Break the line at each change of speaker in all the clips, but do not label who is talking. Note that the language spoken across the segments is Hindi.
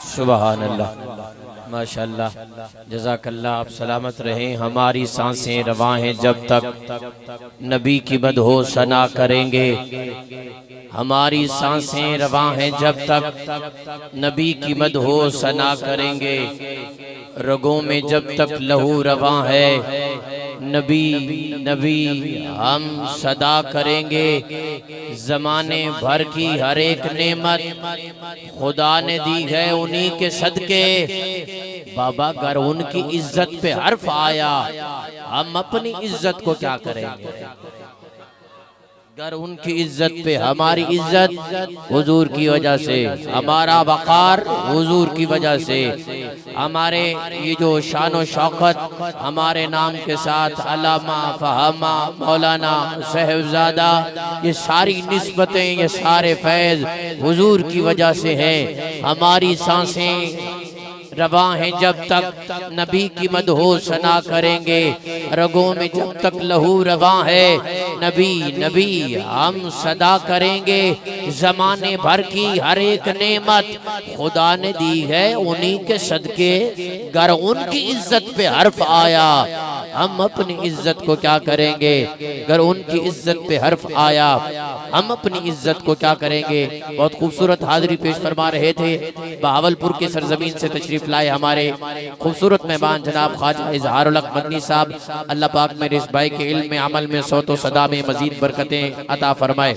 सुभान अल्लाह, माशाअल्लाह, जज़ाकल्लाह। आप सलामत रहें। हमारी सांसें रवां हैं जब तक नबी की मदहो सना करेंगे। हमारी सांसें रवां हैं जब तक नबी की मदहो सना करेंगे। रगों में जब तक लहू रवां है, नबी नबी हम सदा करेंगे। जमाने भर की हर एक नेमत खुदा ने दी है उन्हीं के सदके। बाबा अगर उनकी इज्जत पे हर्फ आया, हम अपनी इज्जत को क्या करेंगे? अगर उनकी इज्जत पे हमारी इज्जत हुजूर की वजह से, हमारा वक़ार हुजूर की वजह से, हमारे ये जो शान शौकत हमारे नाम के साथ अल्लामा फहामा मौलाना साहिबजादा, ये सारी निस्बतें, ये सारे फैज़ हुजूर की वजह से हैं। हमारी सांसें रवां हैं जब तक नबी की मदहो सना करेंगे। रगों में जब तक लहू रवां है, नबी नबी हम सदा करेंगे। जमाने भर की हर एक नेमत खुदा ने दी है उन्हीं के सदके। गर उनकी इज्जत पे हर्फ आया, हम अपनी इज्जत को क्या करेंगे? अगर उनकी इज्जत पे हर्फ आया, हम अपनी इज्जत को क्या करेंगे? बहुत खूबसूरत हाजिरी पेश फरमा रहे थे। बहावलपुर के सरजमीन से तशरीफ लाए हमारे खूबसूरत मेहमान जनाब ख्वाजा इजहारुल हक मदनी साहब। अल्लाह पाक मेरे इस भाई के इल्म में, अमल में, सौतो सदा में मजीद बरकतें अता फरमाए।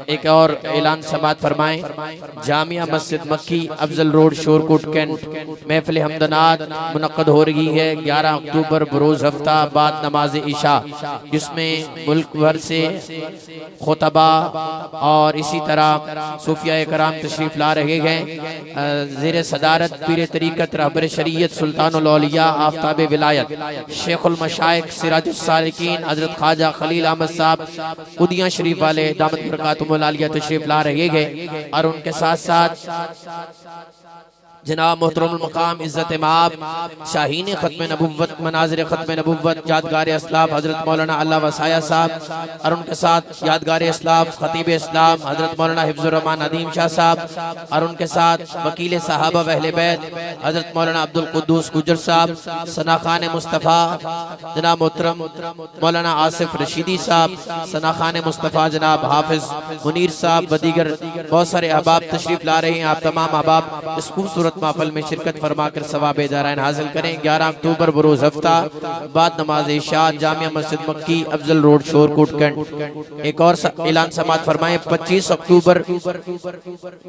एक और ऐलान समात फरमाएं। जामिया मस्जिद मक्की अफजल रोड शोरकोट कैंट महफिल हमदनात मुनक्कद हो रही है 11 अक्टूबर बरोज हफ्ता बाद नमाज इशा, जिसमें मुल्क भर से खुतबा और इसी तरह सूफिया कराम तशरीफ ला रहे हैं। ज़ेर सदारत पीर तरीक़त रहबर शरीयत सुल्तानुल औलिया आफ्ताब विलायत शेखुल मशाइख सिराजुस सालिकीन हजरत ख्वाजा खलील अहमद साहब उदिया शरीफ वाले दामत बरकातुहुल आलिया तशरीफ ला रहे हैं। और उनके साथ साथ जनाब मोहतरमुल मकाम इज़्ज़त माब शाहीन ख़त्म नबुव्वत मनाज़िर ख़त्म नबुव्वत यादगार इस्लाम हज़रत मौलाना अल्लाह वसाया साहब, और उनके साथ यादगार इस्लाम ख़तीब इस्लाम हज़रत मौलाना हिफ्ज़ुर रहमान अदीम शाह साहब, और उनके साथ वकील सहाबा अहले बैत हज़रत मौलाना अब्दुल कुद्दूस गुजर साहब, सना खान मुस्तफ़ा जनाब मोहतरम मौलाना आसिफ रशीदी साहब, सना खान मुस्तफ़ा जनाब हाफिज़ मुनीर साहब व दीगर बहुत सारे अहबाब तशरीफ ला रहे हैं। आप तमाम अहबाब इस खूबसूरत महफिल में शिरकत फरमाकर सवाब दाराइन हासिल करें। 11 अक्टूबर बरोज हफ्ता बाद नमाज इशा जामिया मस्जिद मक्की अफजल रोड शोरकोट कैंट। एक और ऐलान समात फरमाएं। 25 अक्टूबर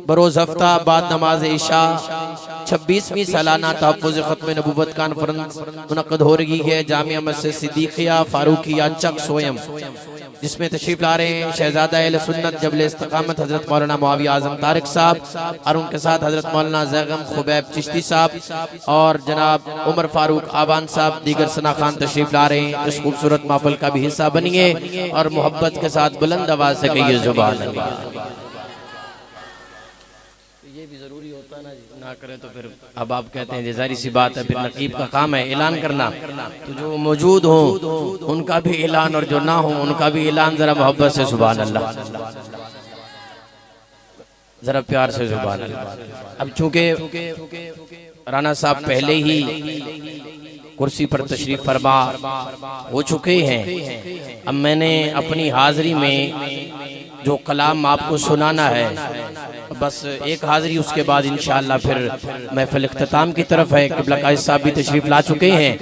बरोज हफ्ता बाद नमाज इशा 26वीं सालाना तहफ़्फ़ुज़ ख़त्म नबुव्वत कॉन्फ्रेंस मुनक़्क़द हो रही है जामिया मस्जिद सिद्दीक़िया फारूकिया चक सोयम, जिसमें तशरीफ ला रहे हैं शहजादा अहले सुन्नत जबल इस्तिक़ामत हज़रत मौलाना मुआविया आज़म तारिक साहब, और उनके साथ हज़रत मौलाना ज़ैगम खुबैब चिश्ती साहब और जनाब उमर फारूक आबान साहब दीगर सना खान तशरीफ ला रहे हैं। इस खूबसूरत महफ़िल का भी हिस्सा बनिए और मोहब्बत के साथ बुलंद आवाज़ से कहिए सुभान अल्लाह। ये भी जरूरी होता है ना, ना करें तो फिर अब आप कहते हैं जारी सी बात है, फिर नकीब का काम है ऐलान करना। तो जो मौजूद हो उनका भी ऐलान और जो ना हो उनका भी ऐलान जरा मोहब्बत से सुभान अल्लाह, जरा प्यार से सुभान अल्लाह। अब चूंकि राना साहब पहले ही कुर्सी पर तशरीफ फरमा हो चुके हैं, अब मैंने अपनी हाजिरी में जो कलाम आपको सुनाना है बस एक हाजिरी, उसके बाद इंशाअल्लाह फिर महफिल इख्तिताम की तरफ है। क़िबला कायद साहब भी तशरीफ ला चुके हैं।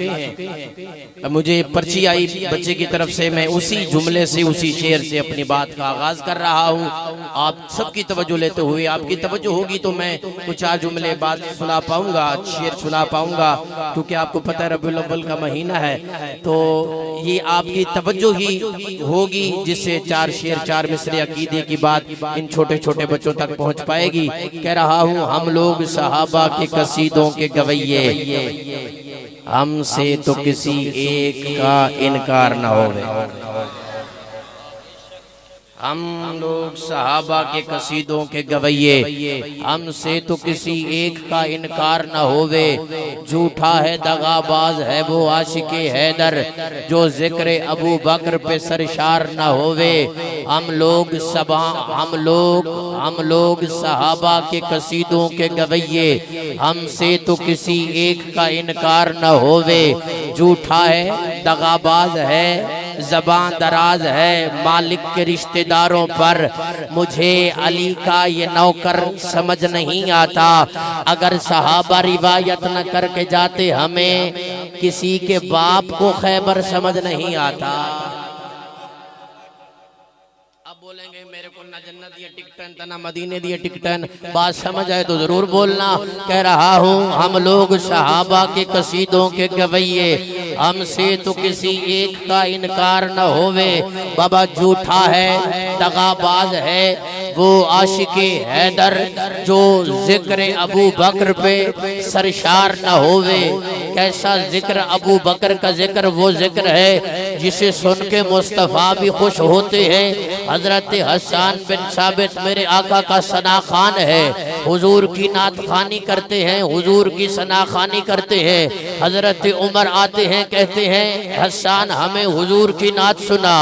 अब मुझे पर्ची आई बच्चे की तरफ से, मैं उसी जुमले से उसी शेर से अपनी बात का आगाज कर रहा हूँ। आप सबकी तवज्जो लेते हुए, आपकी तवज्जो होगी तो मैं कुछ चार जुमले बात सुना पाऊंगा, शेर सुना पाऊंगा, क्योंकि आपको पता है रबीउल अव्वल का महीना है, तो ये आपकी तवज्जो ही होगी जिससे चार शेर चार मिसरे अकीदे की बात इन छोटे छोटे बच्चों तक पहुँच पाएगी। कह रहा हूँ हम लोग सहाबा के कसीदों के गवैये, हमसे तो किसी एक का इनकार न होवे। हम लोग सहाबा के कसीदों के गवैये, हमसे तो किसी एक का इनकार न होवे। झूठा है दगाबाज है वो आशिके हैदर, जो जिक्र अबू बकर पे सरशार न होवे। हम लोग सहाबा के कसीदों के गवैये, हमसे तो किसी एक का इनकार न होवे। झूठा है दगाबाज है ज़बान दराज है मालिक के रिश्तेदारों पर, मुझे अली का ये नौकर समझ नहीं आता। अगर सहाबा रिवायत न करके जाते हमें किसी के बाप को खैबर समझ नहीं आता। अब बोलेंगे मेरे को ना जन्नत दिए टिकटन ना मदीने दिए टिकटन, बात समझ आए तो जरूर बोलना। कह रहा हूँ हम लोग सहाबा के कसीदों के गवैये, हमसे तो किसी एक का इनकार न होवे। बाबा झूठा है दगाबाज है वो आशिके हैदर, जो जिक्र अबू बकर पे सरशार न होवे। कैसा जिक्र अबू बकर का जिक्र, वो जिक्र है जिसे सुन के मुस्तफ़ा भी खुश होते हैं। हजरत हसन बिन साबित मेरे आका का सना खान है, हुजूर की नात खानी करते हैं, हुजूर की सना खानी करते हैं। हजरत उमर आते हैं कहते हैं हसन हमें हुजूर की नात सुना।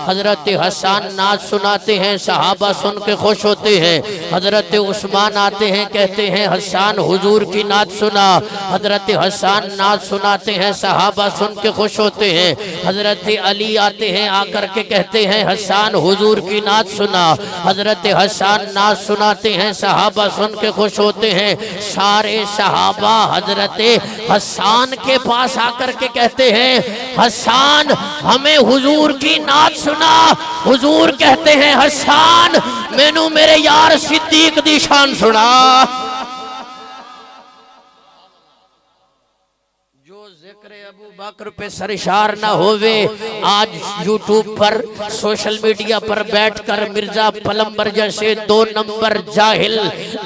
हजरत हसन नात सुनाते हैं, सहाबा सुन के खुश होते हैं। हजरत उस्मान आते हैं कहते हैं हसन हुजूर की नात सुना। हजरत हसन नात सुनाते हैं, सहाबा सुन के खुश होते हैं। हजरत अली आते हैं आकर के कहते हैं हसन हुजूर की नात सुना। हजरत हसन नात सुनाते हैं, सहाबा सुन के खुश होते हैं। सारे सहाबा हजरत हसन के पास आकर के कहते हैं हसन हमें हुजूर की नात सुना। हुजूर कहते हैं हसन मैनू मेरे यार सिद्दीक दी शान सुना। अबू बकर पे सरशार ना होवे। आज यूट्यूब पर सोशल मीडिया पर बैठकर मिर्जा पलंबर जैसे 2 नंबर जाहिल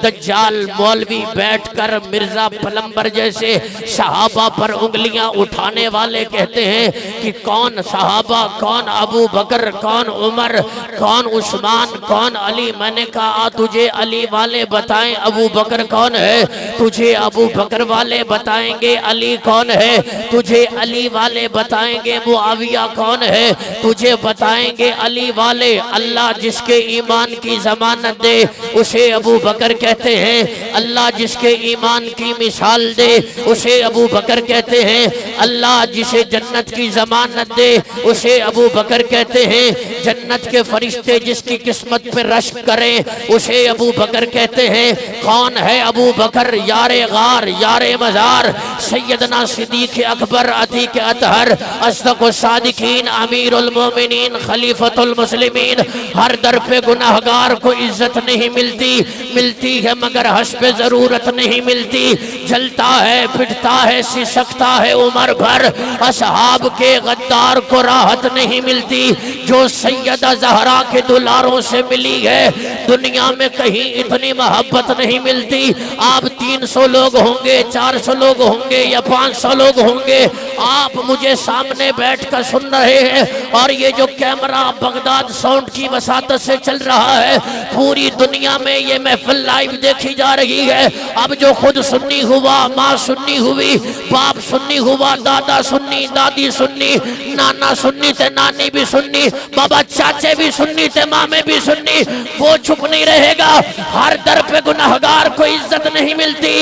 दज्जाल मौलवी बैठकर मिर्जा पलंबर जैसे सहाबा पर उंगलियां उठाने वाले कहते हैं कि कौन सहाबा, कौन अबू बकर, कौन उमर, कौन उस्मान, कौन अली। मैंने कहा तुझे अली वाले बताएं अबू बकर कौन है, तुझे अबू बकर वाले बताएंगे अली कौन है, तुझे अली वाले बताएंगे मुआविया कौन है, तुझे बताएंगे अली वाले। अल्लाह जिसके ईमान की जमानत दे उसे अबू बकर कहते हैं। अल्लाह जिसके ईमान की मिसाल दे उसे अबू बकर कहते हैं। अल्लाह जिसे जन्नत की जमानत दे उसे अबू बकर कहते हैं। जन्नत के फरिश्ते जिसकी किस्मत पे रश्क करें उसे अबू बकर कहते हैं। कौन है अबू बकर? यारे गार, यारे मजार, सैयदना सिद्दीक अकबर, अतीक अतहर, अस्दक़ुल सादिकीन, अमीरुल मोमिनीन, खलीफतुल मुस्लिमीन। हर दर पे गुनाहगार को इज्जत नहीं मिलती, मिलती है मगर हस्बे जरूरत नहीं मिलती। जलता है, पिटता है, सिसकता है उम्र भर, असहाब के गद्दार को राहत नहीं मिलती जो सैयदा ज़हरा के दुलारों से मिली है। दुनिया में कहीं इतनी मोहब्बत नहीं मिलती। आप 300 लोग होंगे, 400 लोग होंगे या 500 लोग होंगे, आप मुझे सामने बैठकर सुन रहे हैं और ये जो कैमरा बगदाद साउंड की वसातत से चल रहा है, पूरी दुनिया में ये महफिल लाइव देखी जा रही है। अब जो खुद सुन्नी हुआ, माँ सुन्नी हुई, बाप सुन्नी हुआ, दादा सुन्नी, दादी सुन्नी, नाना सुन्नी थे, नानी भी सुन्नी, बाबा चाचे भी सुन्नी थे, मामे भी सुन्नी, वो चुप नहीं रहेगा। हर दर पे गुनाहगार को इज्जत नहीं मिलती,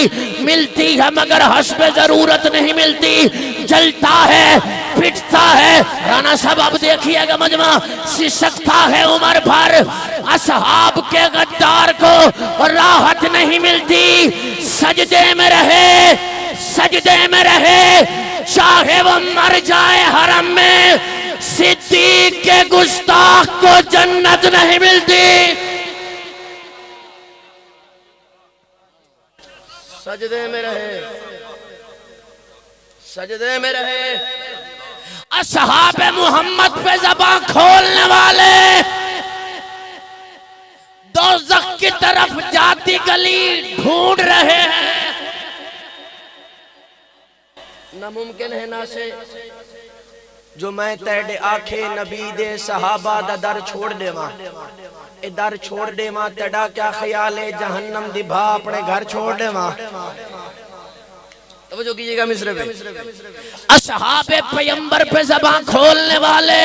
मिलती है मगर हस्बे जरूरत नहीं मिलती। जलता है, पिटता है, राना साहब आप देखिएगा मजमा, सिसकता है उम्र भर, असहाब के गद्दार को राहत नहीं मिलती। सजदे में रहे, सजदे में रहे, चाहे वो मर जाए हरम में, सिद्दीक के गुस्ताख को जन्नत नहीं मिलती। सजदे में रहे, सजदे में रहे, असहाबे मोहम्मद पे ज़बान खोलने वाले दोज़ख की तरफ जाती गली ढूंढ रहे हैं। नामुमकिन है ना से जो मैं तेरे आखे नबी दे सहाबा दा दर छोड़ देवा। इधर छोड़ दे मां, तेरा क्या ख्याल है जहन्नम दी भा अपने घर छोड़ दे मां। तवज्जो कीजिएगा मिस्र पे। असहाबे पैगंबर पे ज़बान खोलने वाले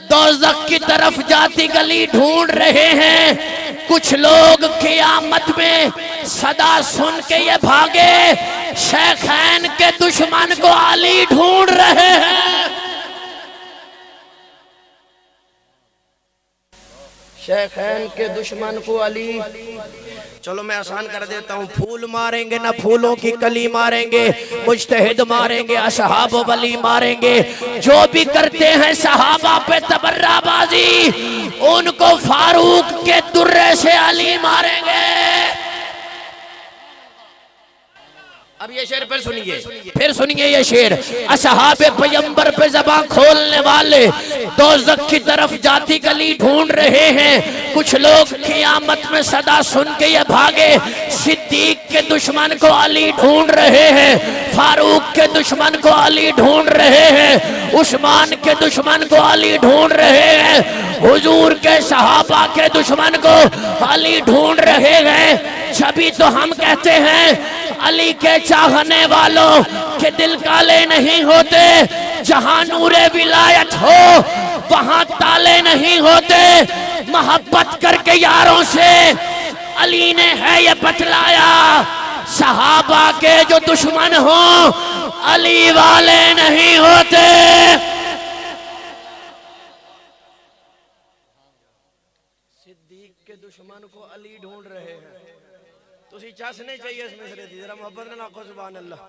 दोज़ख की तरफ जाती गली ढूंढ रहे हैं। कुछ लोग क़यामत में सदा सुन के ये भागे, शेखैन के दुश्मन को अली ढूंढ रहे हैं। शेखैन के दुश्मन को अली। चलो मैं आसान कर देता हूँ, फूल मारेंगे ना फूलों की कली मारेंगे, मुज्तहिद मारेंगे, असहाब वली मारेंगे। जो भी करते हैं सहाबा पे तबर्राबाजी, उनको फारूक के दुर्रे से अली मारेंगे। अब ये शेर फिर सुनिए ये शेर। असहाबे पैगंबर पे ज़बान खोलने वाले दोज़ख की तरफ जाती गली ढूंढ रहे हैं। कुछ लोग क़यामत में सदा सुन के ये भागे, सिद्दीक के दुश्मन को अली ढूंढ रहे हैं, फारूक के दुश्मन को अली ढूंढ रहे हैं, उस्मान के दुश्मन को अली ढूंढ रहे हैं, हुजूर के सहाबा के दुश्मन को अली ढूंढ रहे हैं। छवि तो हम कहते हैं अली के चाहने वालों के दिल काले नहीं होते, जहां नूरे विलायत हो वहां ताले नहीं होते। मोहब्बत करके यारों से अली ने है ये बतलाया, सहाबा के जो दुश्मन हो अली वाले नहीं होते। सिद्दीक के दुश्मन को अली ढूंढ रहे हैं। तुसी चस नहीं चाहिए इसमें से जरा मोहब्बत ना को सुभान अल्लाह।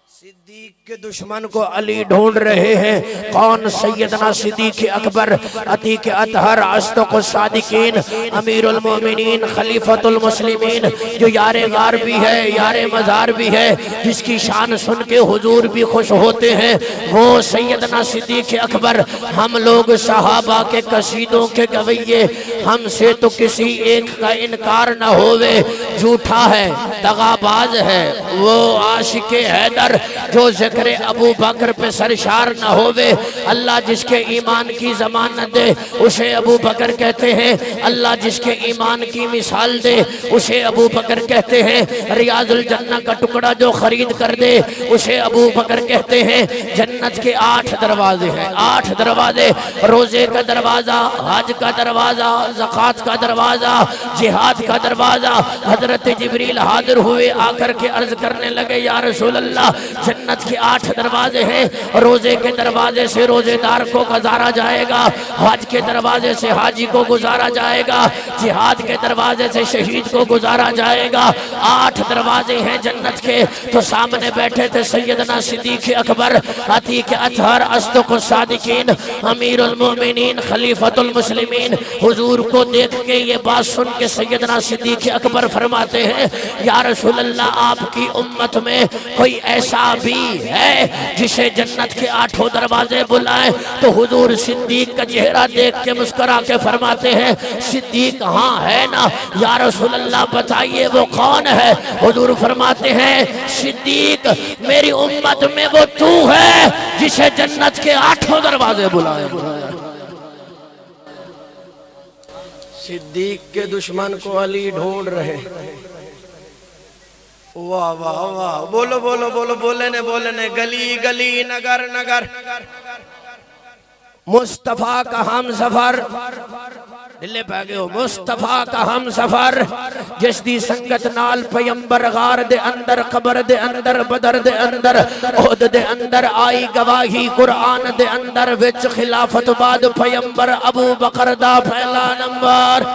सिद्दीक के दुश्मन को अली ढूंढ रहे हैं। कौन? सैयदना सिद्दीक अकबर, अतीक अतहर, अस्दक़ सादिकीन, अमीरुल मोमिनीन, खलीफतुल मुस्लिमीन, जो यारे गार भी है, यारे मज़ार भी है, जिसकी शान सुन के हुजूर भी खुश होते हैं, वो सैयदना सिद्दीक अकबर। हम लोग सहाबा के कसीदों के गवैये, हमसे तो किसी एक का इनकार न होवे। झूठा है, दगाबाज है वो आशिक हैदर, जो ज़िक्र अबू बकर पे सरशार न होवे। अल्लाह जिसके ईमान की ज़मानत दे उसे अबू बकर कहते हैं, अल्लाह जिसके ईमान की मिसाल दे उसे अबू बकर कहते हैं। रियाजुल जन्नह का टुकड़ा जो खरीद कर दे उसे अबू बकर कहते हैं। जन्नत के 8 दरवाजे हैं, 8 दरवाजे, रोज़े का दरवाज़ा, हज का दरवाज़ा, ज़कात का दरवाज़ा, जिहाद का दरवाज़ा। हज़रत जिब्रील हाजिर हुए, आकर के अर्ज करने लगे, या रसूल अल्लाह, जन्नत के 8 दरवाजे हैं। रोजे के दरवाजे से रोजेदार को गुजारा जाएगा, हज के दरवाजे से हाजी को गुजारा जाएगा, जिहाद के दरवाजे से शहीद को गुजारा जाएगा। 8 दरवाजे हैं जन्नत के। तो सामने बैठे थे सैयदना सिद्दीक अकबर, अतीक अतहर, अस्दक़ सादिकीन, अमीरुल मोमिनीन, खलीफतुल मुस्लिमीन। हुजूर को देख के ये बात सुन के सैयदना सिद्दीक अकबर फरमाते हैं, या रसूल अल्लाह, आपकी उम्मत में कोई ऐसा भी है जिसे जन्नत के 8 दरवाजे बुलाए? तो हुजूर सिद्दीक का चेहरा देख के मुस्कुरा के फरमाते हैं, सिद्दीक हाँ है ना। या रसूल अल्लाह बताइए वो कौन है? हुजूर फरमाते हैं, सिद्दीक मेरी उम्मत में वो तू है जिसे जन्नत के 8 दरवाजे बुलाए। सिद्दीक के दुश्मन को अली ढूंढ रहे। वाह वाह वाह, बोलो बोलो बोलो, बोले ने गली गली, नगर नगर, मुस्तफा का हम सफर, दिले पै गए हो, मुस्तफा का हम सफर, जिस दी संगत नाल पैगंबर गार दे अंदर, कबर दे अंदर, बदर दे अंदर, ओहद दे अंदर आई गवाही कुरान दे अंदर, विच खिलाफत बाद पैगंबर अबू बकर दा पहला नंबर।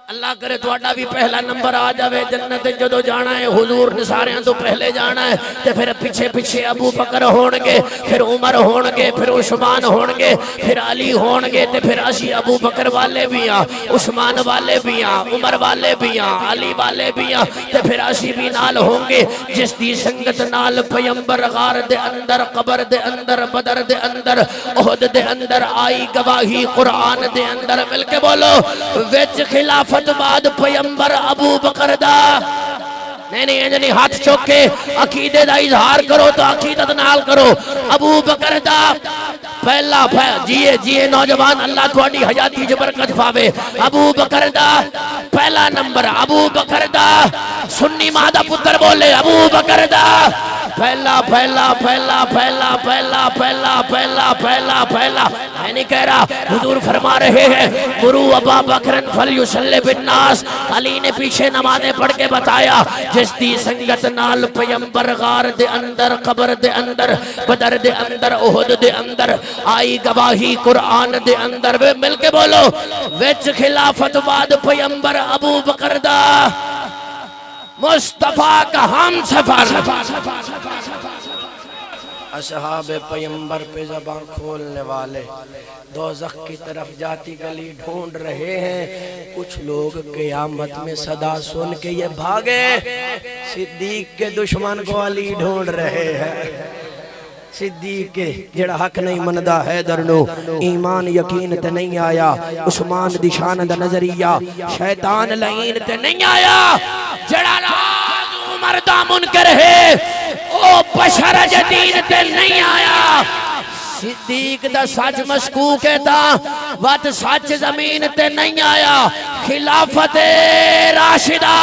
अल्लाह करे तुहाडा भी पहला नंबर आ जाए जन्नत जो जाना है। हुजूर ने सारे तो पहले जाना है, तो फिर पिछे पिछे अबू बकर होणगे, फिर उमर होणगे, फिर उस्मान होणगे, फिर अली होणगे, तो फिर असी अबू बकर वाले भी हाँ, उस्मान वाले भी हाँ, उमर वाले भी हाँ, अली वाले भी हाँ, तो फिर असी भी नाल होंगे। जिस दी संगत नाल पैगंबर गार दे अंदर, कबर दे अंदर, बदर दे अंदर, ओहद दे अंदर आई गवाही कुरान दे अंदर। मिलके बोलो, विच खिलाफत बाद पैगंबर अबू बकर दा। नहीं, हाथ चौक के अकीदे दा इजहार करो तो अकीदत नाल करो। अबू बकर दा पहला जिए जिए नौजवान अल्लाह थोड़ी हयाती च बरकत पावे। अबू बकर दा पहला नंबर, अबू बकर दा सुन्नी मां दा पुत्र बोले अबू बकर दा पहला पहला पहला पहला पहला पहला पहला पहला पहला। मैं नहीं कह रहा, हुजूर फरमा रहे हैं गुरु अबा बकरन फलयुसल्लि बिन्नास। अली ने पीछे नमाज़ें पढ़ के बताया जिस दी संगत नाल पैगंबर गार दे अंदर, कब्र दे अंदर, बदर दे अंदर, उहुद दे अंदर आई गवाही कुरान दे अंदर। वे मिलके बोलो विच खिलाफत बाद पैगंबर अबू बकर दा मुस्तफा का हम सफर। असहाबे पैगंबर पे ज़बान खोलने वाले दोज़ख की तरफ जाती गली ढूंढ रहे हैं। कुछ लोग क़यामत में सदा सुन के ये भागे, सिद्दीक के दुश्मन को अली ढूंढ रहे हैं। सिद्दीक के जेड़ा हक नहीं मनदा हैदर नो ईमान यकीन ते नहीं आया। उस्मान दी शान दा नजरिया शैतान लईन ते नहीं आया। जेड़ा राज उमर दा मुनकर है ओ बशर जदीन ते नहीं आया। सिद्दीक दा सच मशकूक है ता वत सच जमीन ते नहीं आया। खिलाफत राशिदा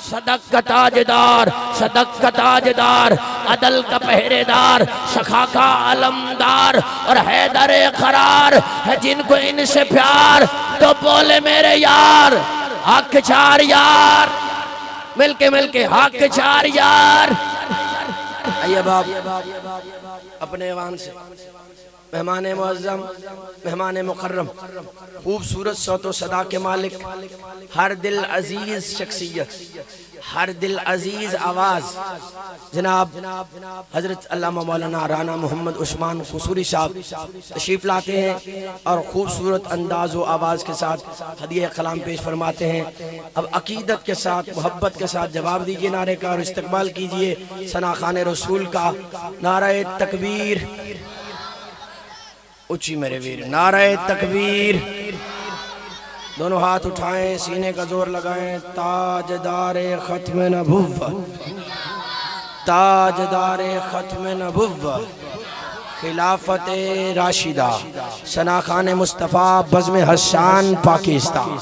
सदक का ताजदार, सदक का ताजदार, अदल का पहरेदार, सखा का अलमदार और हैदर करार है जिनको इनसे प्यार। तो बोले मेरे यार हक चार यार, मिलके मिलके हक चार यार। आइए बाप अपने ईवान से मेहमान मुअज़्ज़म, मेहमान मुकर्रम, खूबसूरत सौतो सदा के मालिक, हर दिल अजीज शख्सियत, हर दिल अजीज आवाज़ जनाब हजरत अल्लामा मौलाना राना मोहम्मद उस्मान कुसूरी साहब तशरीफ़ लाते हैं और खूबसूरत अंदाज़ व आवाज़ के साथ हदिया कलाम पेश फरमाते हैं। अब अकीदत के साथ मोहब्बत के साथ जवाब दीजिए नारे का और इस्तकबाल कीजिए सना खान रसूल का। नारे तकबीर ऊंची मेरे वीर, नारे तकबीर। दोनों हाथ उठाएं, सीने का जोर लगाएं। ताजदारे खत्म नबुव्वत, ताजदारे खत्म नबुव्वत, खिलाफत राशिदा, सना खान मुस्तफ़ा, बज़्म हसान, पाकिस्तान।